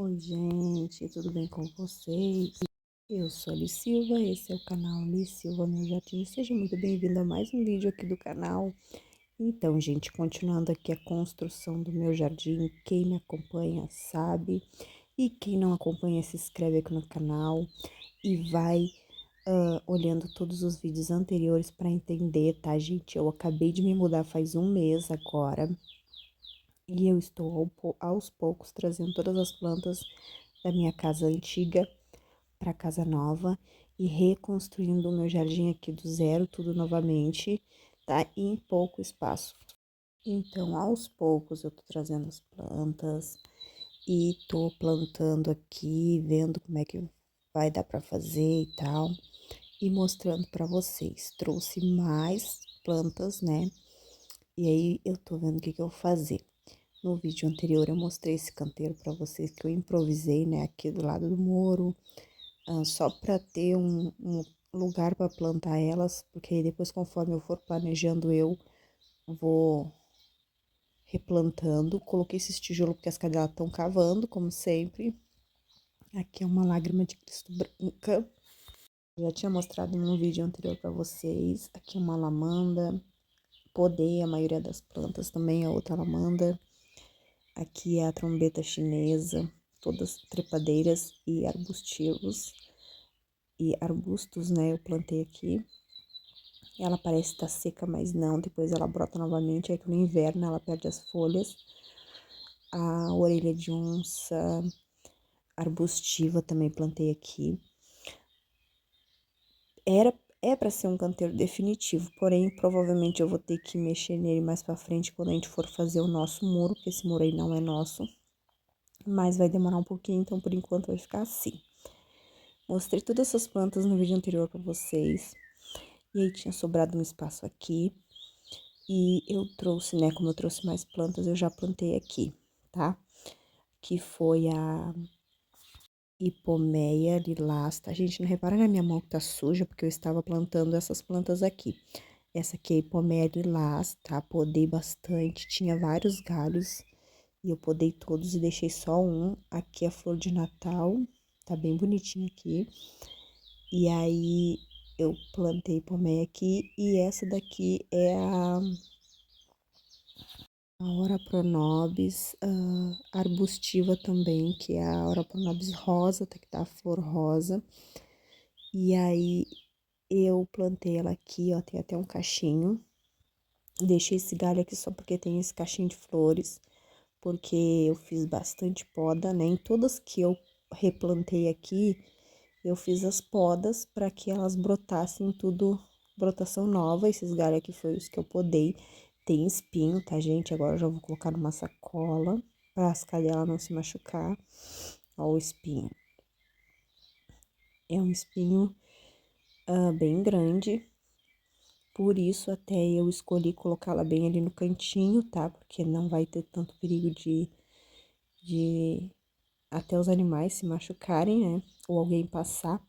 Oi, gente, tudo bem com vocês? Eu sou a Liz Silva, esse é o canal Liz Silva Meu Jardim. Seja muito bem-vindo a mais um vídeo aqui do canal. Então, gente, continuando aqui a construção do meu jardim, quem me acompanha sabe, e quem não acompanha se inscreve aqui no canal e vai olhando todos os vídeos anteriores para entender, tá, gente? Eu acabei de me mudar faz um mês agora. E eu estou aos poucos trazendo todas as plantas da minha casa antiga para casa nova e reconstruindo o meu jardim aqui do zero, tudo novamente, tá? Em pouco espaço. Então, aos poucos eu tô trazendo as plantas e tô plantando aqui, vendo como é que vai dar para fazer e tal, e mostrando para vocês. Trouxe mais plantas, né? E aí eu tô vendo o que que eu vou fazer. No vídeo anterior eu mostrei esse canteiro para vocês que eu improvisei, né, aqui do lado do muro, só para ter um lugar para plantar elas, porque aí depois conforme eu for planejando eu vou replantando. Coloquei esses tijolos porque as cadelas estão cavando, como sempre. Aqui é uma lágrima de Cristo branca. Eu já tinha mostrado em um vídeo anterior para vocês. Aqui é uma lamanda. Podei a maioria das plantas também, a outra lamanda. Aqui é a trombeta chinesa, todas trepadeiras e arbustivos. E arbustos, né, eu plantei aqui. Ela parece estar seca, mas não, depois ela brota novamente, aí que no inverno ela perde as folhas. A orelha de onça arbustiva também plantei aqui. É para ser um canteiro definitivo, porém, provavelmente eu vou ter que mexer nele mais pra frente quando a gente for fazer o nosso muro, porque esse muro aí não é nosso. Mas vai demorar um pouquinho, então por enquanto vai ficar assim. Mostrei todas essas plantas no vídeo anterior pra vocês. E aí tinha sobrado um espaço aqui. E eu trouxe, né, como eu trouxe mais plantas, eu já plantei aqui, tá? Que foi a hipomeia lilás, tá? Gente, não repara na minha mão que tá suja, porque eu estava plantando essas plantas aqui. Essa aqui é a hipomeia lilás, tá? Podei bastante, tinha vários galhos. E eu podei todos e deixei só um. Aqui é a flor de Natal, tá bem bonitinho aqui. E aí, eu plantei pomeia aqui e essa daqui é a Ora Pronobis arbustiva também, que é a Ora Pronobis rosa, tá, que tá a flor rosa. E aí, eu plantei ela aqui, ó, tem até um cachinho. Deixei esse galho aqui só porque tem esse cachinho de flores, porque eu fiz bastante poda, né? Em todas que eu replantei aqui, eu fiz as podas para que elas brotassem tudo, brotação nova. Esses galhos aqui foi os que eu podei. Tem espinho, tá, gente? Agora eu já vou colocar numa sacola para as cadelas não se machucar. Ó o espinho. É um espinho bem grande, por isso até eu escolhi colocá-la bem ali no cantinho, tá? Porque não vai ter tanto perigo de até os animais se machucarem, né? Ou alguém passar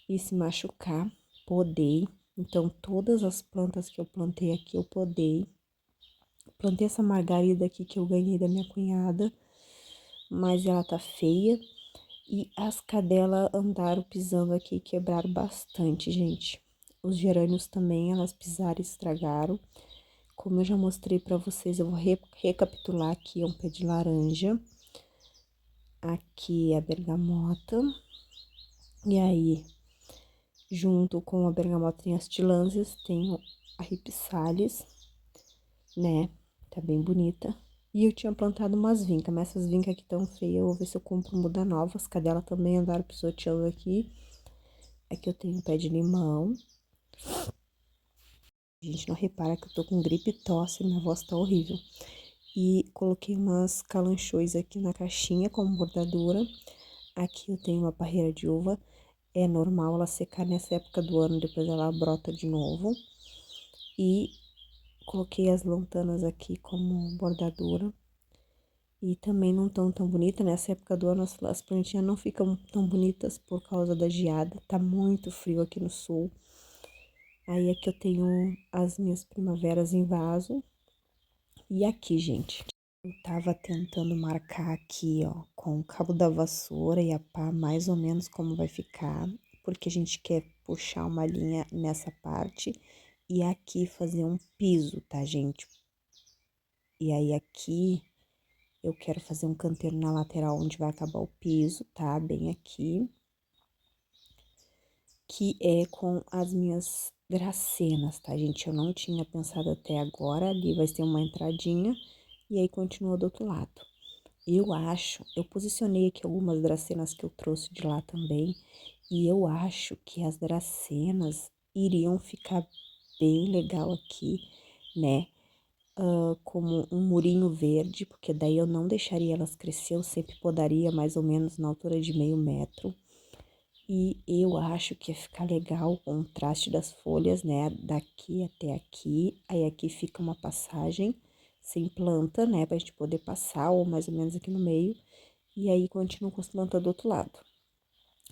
e se machucar. Podei. Então, todas as plantas que eu plantei aqui, eu podei. Plantei essa margarida aqui que eu ganhei da minha cunhada, mas ela tá feia. E as cadelas andaram pisando aqui e quebraram bastante, gente. Os gerânios também, elas pisaram e estragaram. Como eu já mostrei pra vocês, eu vou recapitular aqui, é um pé de laranja. Aqui é a bergamota. E aí, junto com a bergamota tem as tilânsias, tem a ripsalis, né? Tá bem bonita. E eu tinha plantado umas vincas, mas essas vincas aqui tão feias, eu vou ver se eu compro muda nova. As cadelas também andaram pisoteando aqui. Aqui eu tenho um pé de limão. A gente não repara que eu tô com gripe e tosse, minha voz tá horrível. E coloquei umas calanchões aqui na caixinha como bordadura. Aqui eu tenho uma parreira de uva. É normal ela secar nessa época do ano, depois ela brota de novo. E coloquei as lantanas aqui como bordadura. E também não tão tão bonita, nessa época do ano as plantinhas não ficam tão bonitas por causa da geada. Tá muito frio aqui no sul. Aí aqui eu tenho as minhas primaveras em vaso. E aqui, gente, Eu tava tentando marcar aqui, ó, com o cabo da vassoura e a pá, mais ou menos como vai ficar, porque a gente quer puxar uma linha nessa parte e aqui fazer um piso, tá, gente? E aí aqui eu quero fazer um canteiro na lateral onde vai acabar o piso, tá? Bem aqui. Que é com as minhas dracenas, tá, gente? Eu não tinha pensado até agora, ali vai ser uma entradinha e aí continua do outro lado. Eu posicionei aqui algumas dracenas que eu trouxe de lá também, e eu acho que as dracenas iriam ficar bem legal aqui, né? Como um murinho verde, porque daí eu não deixaria elas crescer, eu sempre podaria mais ou menos na altura de meio metro. E eu acho que ia ficar legal o contraste das folhas, né? Daqui até aqui. Aí aqui fica uma passagem sem planta, né? Pra gente poder passar, ou mais ou menos aqui no meio. E aí continua com as plantas do outro lado.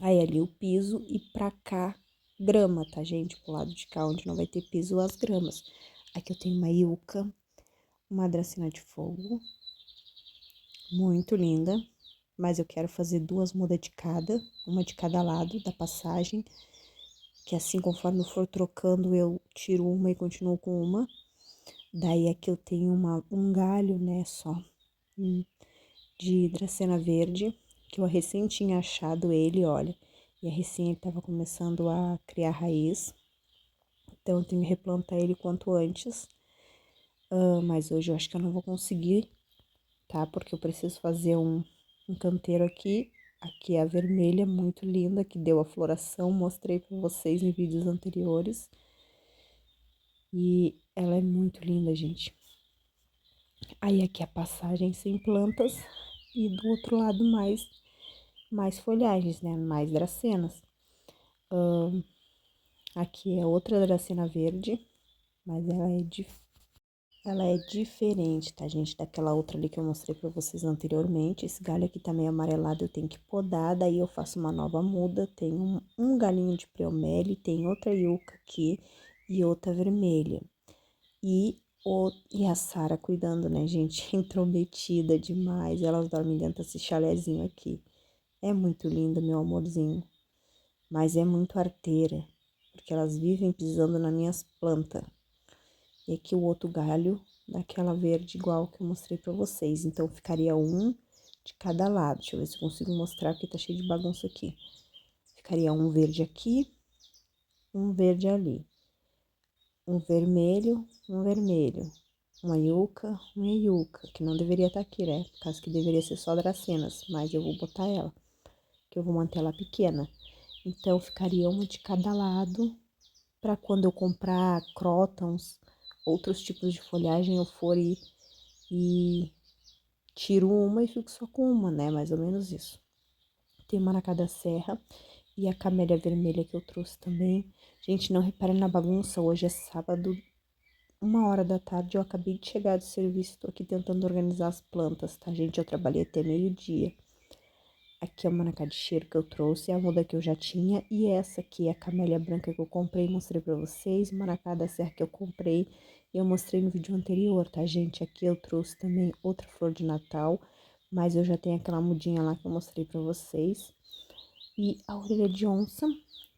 Aí ali o piso e pra cá grama, tá, gente? Pro lado de cá, onde não vai ter piso, as gramas. Aqui eu tenho uma iuca, uma dracena de fogo, muito linda. Mas eu quero fazer duas mudas de cada, uma de cada lado da passagem. Que assim, conforme eu for trocando, eu tiro uma e continuo com uma. Daí aqui eu tenho um galho, né, só, de dracena verde, que eu recém tinha achado ele, olha. E a recém ele tava começando a criar raiz. Então eu tenho que replantar ele quanto antes. Mas hoje eu acho que eu não vou conseguir, tá? Porque eu preciso fazer um canteiro aqui. Aqui é a vermelha, muito linda, que deu a floração. Mostrei pra vocês em vídeos anteriores. E ela é muito linda, gente. Aí aqui a passagem sem plantas e do outro lado mais folhagens, né? Mais dracenas. Aqui é outra dracena verde, mas ela é diferente, tá, gente? Daquela outra ali que eu mostrei pra vocês anteriormente. Esse galho aqui tá meio amarelado, eu tenho que podar, daí eu faço uma nova muda. Tem um galinho de preomele, tem outra iuca aqui e outra vermelha. E a Sara cuidando, né, gente? Intrometida demais. Elas dormem dentro desse chalezinho aqui. É muito linda, meu amorzinho. Mas é muito arteira, porque elas vivem pisando nas minhas plantas. E aqui o outro galho daquela verde igual que eu mostrei pra vocês. Então, ficaria um de cada lado. Deixa eu ver se eu consigo mostrar, porque tá cheio de bagunça aqui. Ficaria um verde aqui, um verde ali. Um vermelho, uma iuca, que não deveria estar aqui, né? Por causa que deveria ser só dracenas, mas eu vou botar ela, que eu vou manter ela pequena. Então, ficaria uma de cada lado, para quando eu comprar crótons, outros tipos de folhagem, eu for e tiro uma e fico só com uma, né? Mais ou menos isso. Tem uma na cada serra e a camélia vermelha que eu trouxe também. Gente, não reparem na bagunça, hoje é sábado, 1h da tarde, eu acabei de chegar do serviço, tô aqui tentando organizar as plantas, tá, gente? Eu trabalhei até meio-dia. Aqui é uma manacá de cheiro que eu trouxe, a muda que eu já tinha, e essa aqui é a camélia branca que eu comprei, mostrei pra vocês, manacá da serra que eu comprei, e eu mostrei no vídeo anterior, tá, gente? Aqui eu trouxe também outra flor de Natal, mas eu já tenho aquela mudinha lá que eu mostrei pra vocês. E a orelha de onça,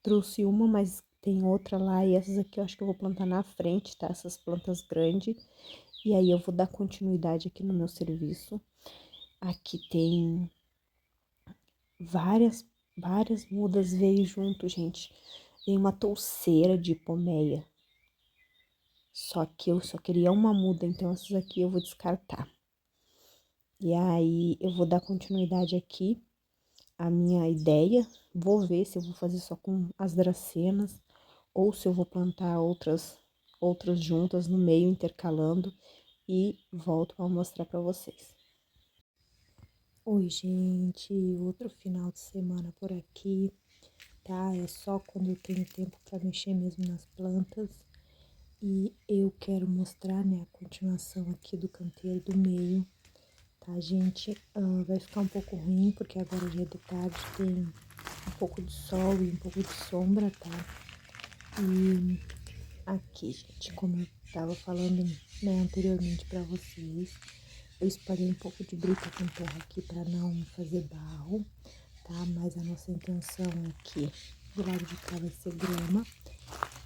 trouxe uma, mas tem outra lá, e essas aqui eu acho que eu vou plantar na frente, tá? Essas plantas grandes. E aí eu vou dar continuidade aqui no meu serviço. Aqui tem várias mudas veio junto, gente. Tem uma touceira de pomeia. Só que eu só queria uma muda, então essas aqui eu vou descartar. E aí eu vou dar continuidade aqui à minha ideia. Vou ver se eu vou fazer só com as dracenas ou se eu vou plantar outras juntas no meio, intercalando, e volto para mostrar para vocês. Oi, gente, outro final de semana por aqui, tá? É só quando eu tenho tempo para mexer mesmo nas plantas. E eu quero mostrar, né, a continuação aqui do canteiro do meio, tá, gente? Vai ficar um pouco ruim, porque agora já é de tarde, tem um pouco de sol e um pouco de sombra, tá? E aqui, gente, como eu tava falando, né, anteriormente pra vocês, Eu espalhei um pouco de brita com terra aqui para não fazer barro, tá? Mas a nossa intenção aqui, do lado de cá vai ser grama.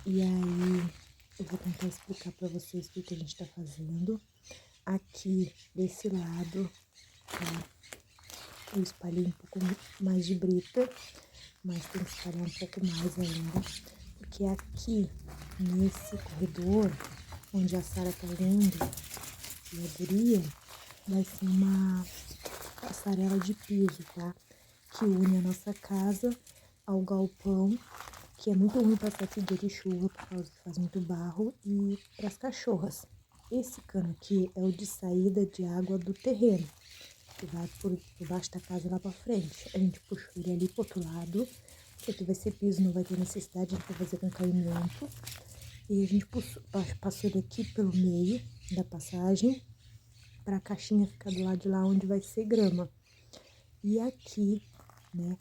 E aí, eu vou tentar explicar para vocês o que a gente tá fazendo. Aqui, desse lado, tá? Eu espalhei um pouco mais de brita, mas tem que espalhar um pouco mais ainda. Porque aqui, nesse corredor, onde a Sara tá vendo, e a guria, vai ser uma passarela de piso, tá? Que une a nossa casa ao galpão, que é muito ruim passar aqui dia de chuva, por causa que faz muito barro, e para as cachorras. Esse cano aqui é o de saída de água do terreno, que vai por baixo da casa lá para frente. A gente puxou ele ali pro outro lado, porque aqui vai ser piso, não vai ter necessidade, a gente vai fazer com caimento. E a gente passou ele aqui pelo meio da passagem, para a caixinha ficar do lado de lá onde vai ser grama. E aqui, né,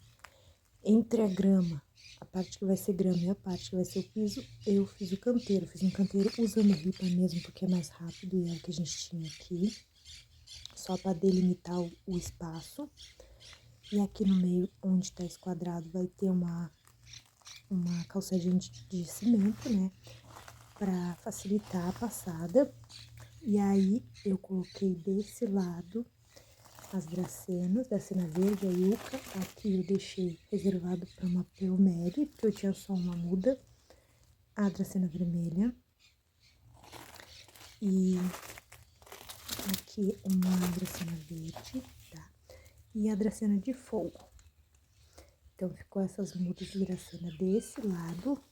entre a grama, a parte que vai ser grama e a parte que vai ser o piso, eu fiz o canteiro. Fiz um canteiro usando ripa mesmo, porque é mais rápido e é o que a gente tinha aqui. Só para delimitar o espaço. E aqui no meio, onde tá esse quadrado, vai ter uma calçadinha de cimento, né, para facilitar a passada. E aí, eu coloquei desse lado as dracenas, dracena verde, a yucca. Aqui eu deixei reservado para uma pleumele, porque eu tinha só uma muda. A dracena vermelha. E aqui uma dracena verde, tá? E a dracena de fogo. Então, ficou essas mudas de dracena desse lado,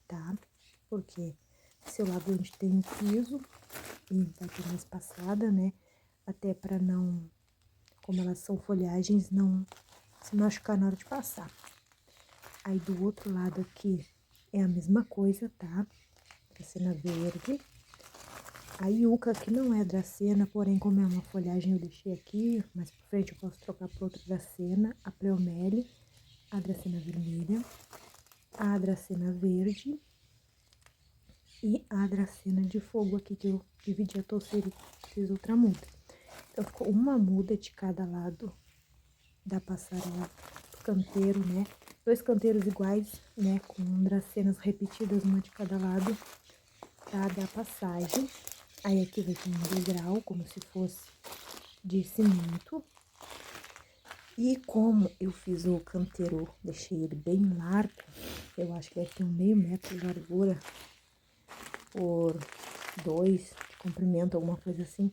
tá? Porque esse é o lado onde tem o piso e vai ter mais passada, né? Até para não, como elas são folhagens, não se machucar na hora de passar. Aí do outro lado aqui é a mesma coisa, tá? Dracena verde. A yucca que não é dracena, porém como é uma folhagem eu deixei aqui, mais pra frente eu posso trocar por outra dracena. A pleomele, a dracena vermelha, a dracena verde e a dracena de fogo aqui que eu dividi a touceira e fiz outra muda. Então ficou uma muda de cada lado da passarela do canteiro, né? 2 canteiros iguais, né? Com dracenas repetidas, uma de cada lado, tá? Da passagem. Aí aqui vai ter um degrau, como se fosse de cimento. E como eu fiz o canteiro, deixei ele bem largo, eu acho que deve ter um meio metro de largura por 2 de comprimento, alguma coisa assim.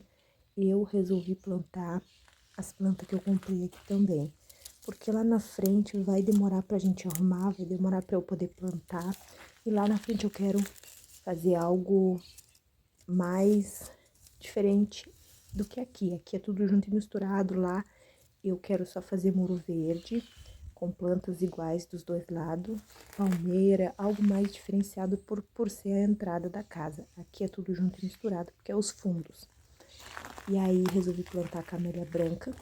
Eu resolvi plantar as plantas que eu comprei aqui também. Porque lá na frente vai demorar pra gente arrumar, vai demorar pra eu poder plantar. E lá na frente eu quero fazer algo mais diferente do que aqui. Aqui é tudo junto e misturado. Lá eu quero só fazer muro verde, com plantas iguais dos dois lados, palmeira, algo mais diferenciado por ser a entrada da casa. Aqui é tudo junto e misturado, porque é os fundos. E aí resolvi plantar a camélia branca,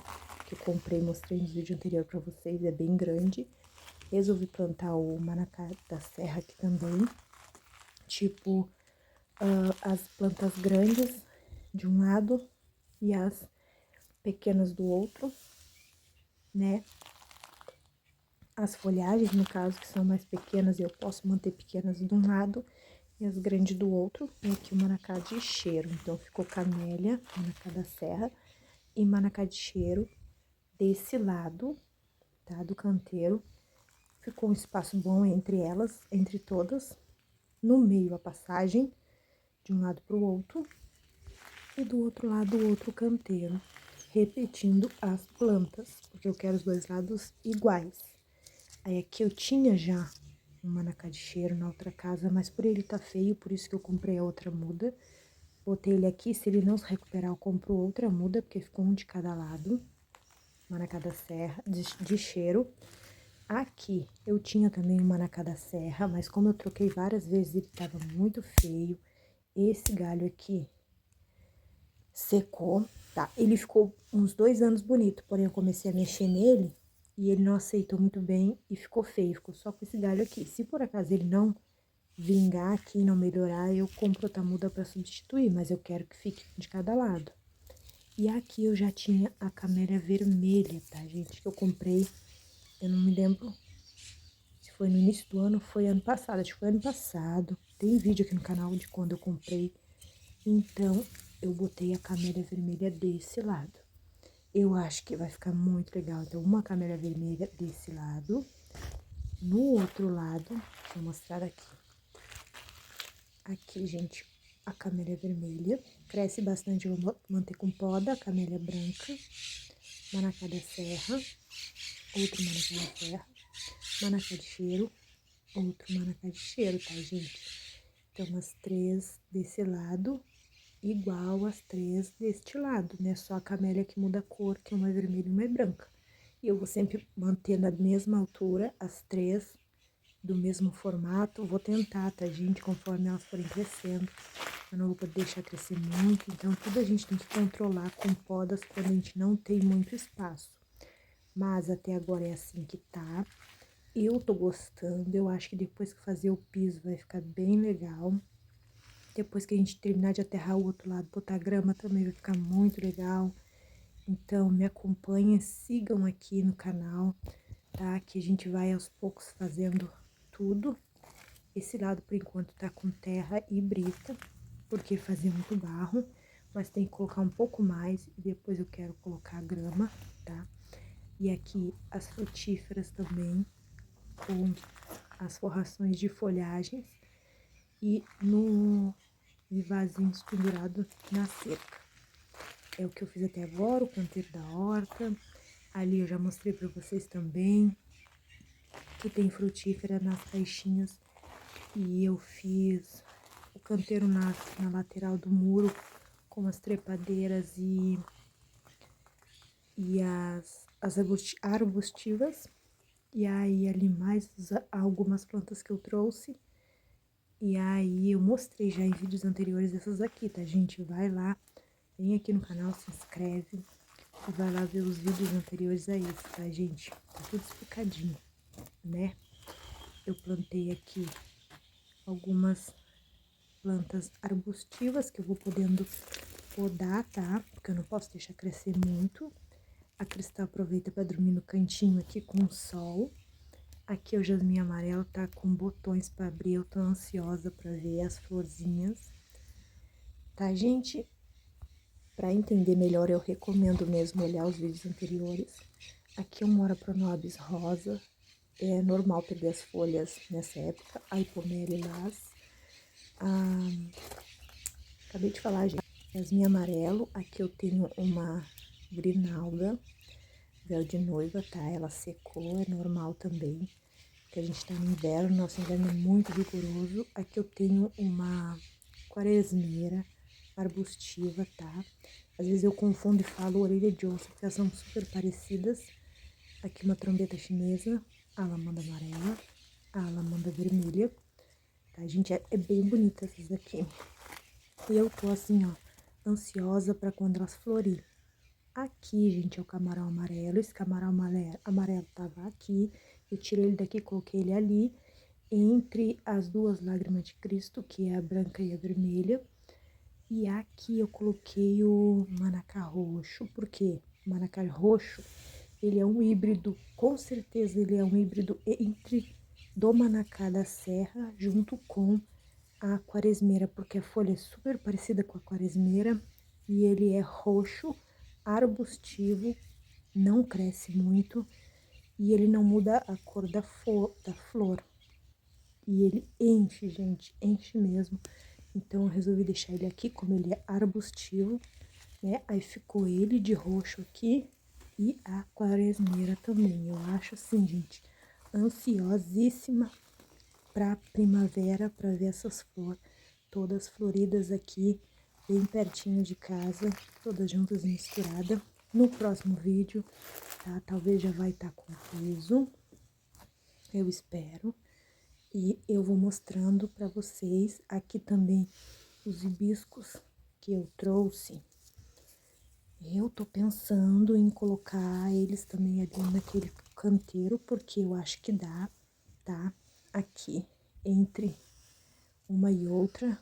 que eu comprei, mostrei no vídeo anterior pra vocês, é bem grande. Resolvi plantar o manacá da serra aqui também, tipo, as plantas grandes de um lado e as pequenas do outro, né? As folhagens, no caso, que são mais pequenas, eu posso manter pequenas de um lado e as grandes do outro. E aqui o manacá de cheiro, então ficou camélia, manacá da serra e manacá de cheiro desse lado, tá? Do canteiro. Ficou um espaço bom entre elas, entre todas. No meio a passagem, de um lado pro outro. E do outro lado o outro canteiro, repetindo as plantas, porque eu quero os dois lados iguais. Aí aqui eu tinha já um manacá de cheiro na outra casa, mas por ele tá feio, por isso que eu comprei a outra muda. Botei ele aqui, se ele não se recuperar eu compro outra muda, porque ficou um de cada lado. Manacá da serra, de cheiro. Aqui eu tinha também um manacá da serra, mas como eu troquei várias vezes ele tava muito feio. Esse galho aqui secou, tá? Ele ficou uns 2 anos bonito, porém eu comecei a mexer nele e ele não aceitou muito bem e ficou feio, ficou só com esse galho aqui. Se por acaso ele não vingar aqui, não melhorar, eu compro outra muda pra substituir, mas eu quero que fique de cada lado. E aqui eu já tinha a camélia vermelha, tá, gente? Que eu comprei, eu não me lembro se foi no início do ano ou foi ano passado. Acho que foi ano passado. Tem vídeo aqui no canal de quando eu comprei. Então, eu botei a camélia vermelha desse lado. Eu acho que vai ficar muito legal. Então, uma camélia vermelha desse lado. No outro lado, vou mostrar aqui. Aqui, gente, a camélia vermelha. Cresce bastante, eu vou manter com poda. A camélia branca. Manacá da serra. Outro manacá da serra. Manacá de cheiro. Outro manacá de cheiro, tá, gente? Então, as 3 desse lado, igual as 3 deste lado, né? Só a camélia que muda a cor, que uma é vermelha e uma é branca. E eu vou sempre mantendo a mesma altura, as 3 do mesmo formato. Vou tentar, tá, gente? Conforme elas forem crescendo. Eu não vou poder deixar crescer muito. Então, tudo a gente tem que controlar com podas quando a gente não tem muito espaço. Mas até agora é assim que tá. Eu tô gostando. Eu acho que depois que fazer o piso vai ficar bem legal. Depois que a gente terminar de aterrar o outro lado, botar grama também vai ficar muito legal. Então, me acompanhem, sigam aqui no canal, tá? Que a gente vai aos poucos fazendo tudo. Esse lado, por enquanto, tá com terra e brita, porque fazia muito barro. Mas tem que colocar um pouco mais e depois eu quero colocar grama, tá? E aqui as frutíferas também, com as forrações de folhagens. E no vasinhos pendurados na cerca. É o que eu fiz até agora, o canteiro da horta. Ali eu já mostrei pra vocês também, que tem frutífera nas caixinhas. E eu fiz o canteiro na lateral do muro, com as trepadeiras e as arbustivas. E aí ali mais algumas plantas que eu trouxe. E aí eu mostrei já em vídeos anteriores essas aqui, tá, gente? Vai lá, vem aqui no canal, se inscreve e vai lá ver os vídeos anteriores a esse, tá, gente? Tá tudo explicadinho, né? Eu plantei aqui algumas plantas arbustivas que eu vou podendo podar, tá? Porque eu não posso deixar crescer muito. A Cristal aproveita para dormir no cantinho aqui com o sol. Aqui o jasmim amarelo tá com botões para abrir, eu tô ansiosa para ver as florzinhas. Tá, gente? Para entender melhor, eu recomendo mesmo olhar os vídeos anteriores. Aqui eu moro Pronobis rosa, é normal perder as folhas nessa época. A Hipomela lilás. Acabei de falar, gente. Jasmim amarelo. Aqui eu tenho uma grinalda, véu de noiva, tá? Ela secou, é normal também, porque a gente tá no inverno, nosso inverno é muito rigoroso. Aqui eu tenho uma quaresmeira arbustiva, tá? Às vezes eu confundo e falo orelha de onça, porque elas são super parecidas. Aqui uma trombeta chinesa, a lamanda amarela, a lamanda vermelha, tá, gente? É bem bonita essas daqui. E eu tô assim, ó, ansiosa pra quando elas florirem. Aqui, gente, é o camarão amarelo. Esse camarão amarelo tava aqui. Eu tirei ele daqui, coloquei ele ali, entre as duas lágrimas de Cristo, que é a branca e a vermelha. E aqui eu coloquei o manacá roxo, porque o manacá roxo, ele é um híbrido, com certeza ele é um híbrido entre do manacá da serra junto com a quaresmeira, porque a folha é super parecida com a quaresmeira e ele é roxo, arbustivo, não cresce muito e ele não muda a cor da flor. E ele enche, gente, enche mesmo. Então, eu resolvi deixar ele aqui, como ele é arbustivo, né? Aí ficou ele de roxo aqui e a quaresmeira também. Eu acho assim, gente, ansiosíssima pra primavera, pra ver essas flores todas floridas aqui, bem pertinho de casa, todas juntas e misturadas. No próximo vídeo, tá? Talvez já vai estar com peso, eu espero. E eu vou mostrando para vocês aqui também os hibiscos que eu trouxe. Eu tô pensando em colocar eles também ali naquele canteiro, porque eu acho que dá, tá? Aqui, entre uma e outra,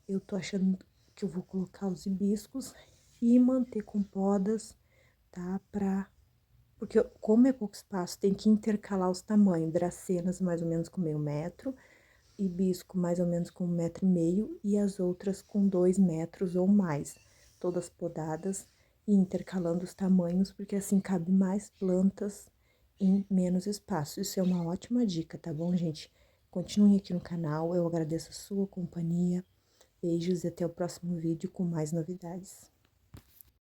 eu tô achando que eu vou colocar os hibiscos e manter com podas, tá? Porque como é pouco espaço, tem que intercalar os tamanhos, dracenas mais ou menos com meio metro, hibisco mais ou menos com 1,5 m e as outras com 2 metros ou mais, todas podadas e intercalando os tamanhos, porque assim cabe mais plantas em menos espaço. Isso é uma ótima dica, tá bom, gente? Continuem aqui no canal, eu agradeço a sua companhia. Beijos e até o próximo vídeo com mais novidades.